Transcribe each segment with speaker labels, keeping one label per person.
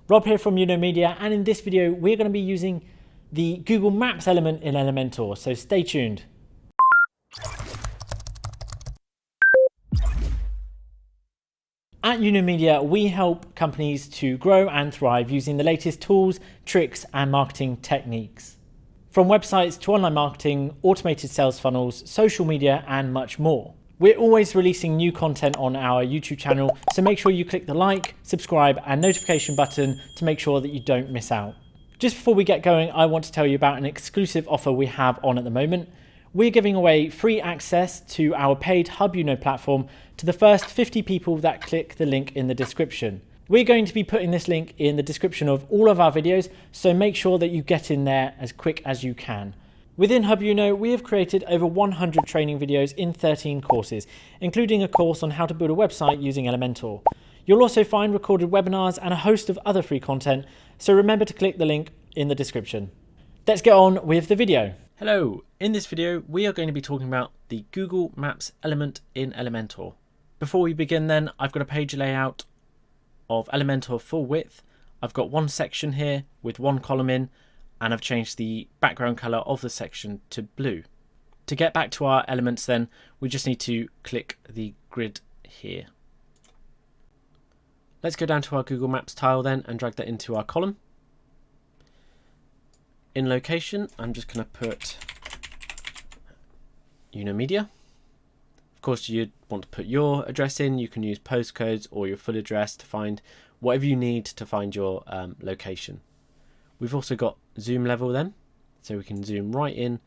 Speaker 1: Rob here from Media, and in this video we're going to be using the Google Maps element in Elementor, so stay tuned. At Media, we help companies to grow and thrive using the latest tools, tricks and marketing techniques. From websites to online marketing, automated sales funnels, social media and much more. We're always releasing new content on our YouTube channel, so make sure you click the like, subscribe and notification button to make sure that you don't miss out. Just before we get going, I want to tell you about an exclusive offer we have on at the moment. We're giving away free access to our paid Hub platform to the first 50 people that click the link in the description. We're going to be putting this link in the description of all of our videos, so make sure that you get in there as quick as you can. Within Hub we have created over 100 training videos in 13 courses, including a course on how to build a website using Elementor. You'll also find recorded webinars and a host of other free content, so remember to click the link in the description. Let's get on with the video. Hello, in this video we are going to be talking about the Google Maps element in Elementor. Before we begin then, I've got a page layout of Elementor full width. I've got one section here with one column in, and I've changed the background color of the section to blue. To get back to our elements then, we just need to click the grid here. Let's go down to our Google Maps tile then and drag that into our column. In location, I'm just going to put Media. Of course, you'd want to put your address in. You can use postcodes or your full address to find whatever you need to find your location. We've also got zoom level then, so we can zoom right in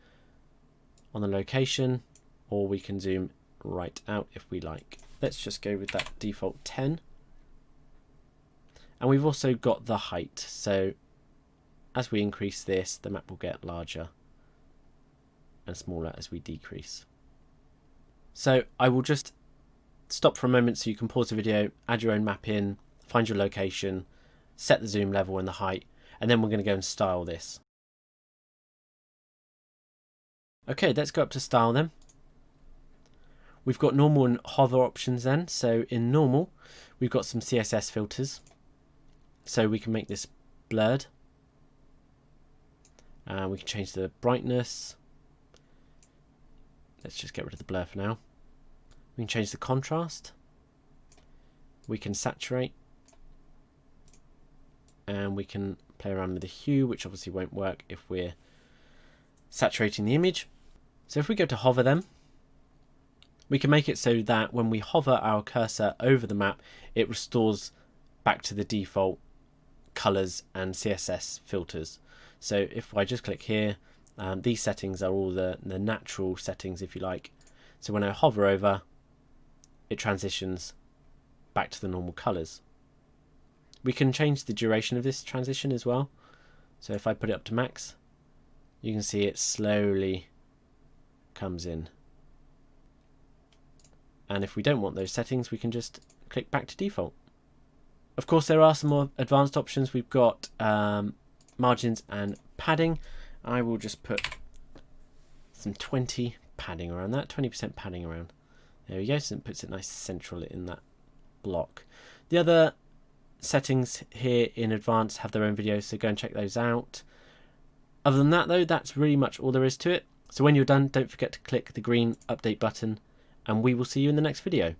Speaker 1: on the location, or we can zoom right out if we like. Let's just go with that default 10. And we've also got the height, so as we increase this, the map will get larger and smaller as we decrease. So I will just stop for a moment so you can pause the video, add your own map in, find your location, set the zoom level and the height, and then we're going to go and style this. Okay, let's go up to style then. We've got normal and hover options then. So in normal, we've got some CSS filters. So we can make this blurred. We can change the brightness. Let's just get rid of the blur for now. We can change the contrast. We can saturate. And we can play around with the hue, which obviously won't work if we're saturating the image. So if we go to hover then, we can make it so that when we hover our cursor over the map, it restores back to the default colors and CSS filters. So if I just click here, these settings are all the natural settings, if you like. So when I hover over, it transitions back to the normal colors. We can change the duration of this transition as well. So if I put it up to max, you can see it slowly comes in. And if we don't want those settings, we can just click back to default. Of course, there are some more advanced options. We've got margins and padding. I will just put some 20 padding around that, 20% padding around. There we go, so it puts it nice central in that block. The other settings here in advanced have their own videos, so go and check those out. Other than that though, that's really much all there is to it. So when you're done, don't forget to click the green update button, and we will see you in the next video.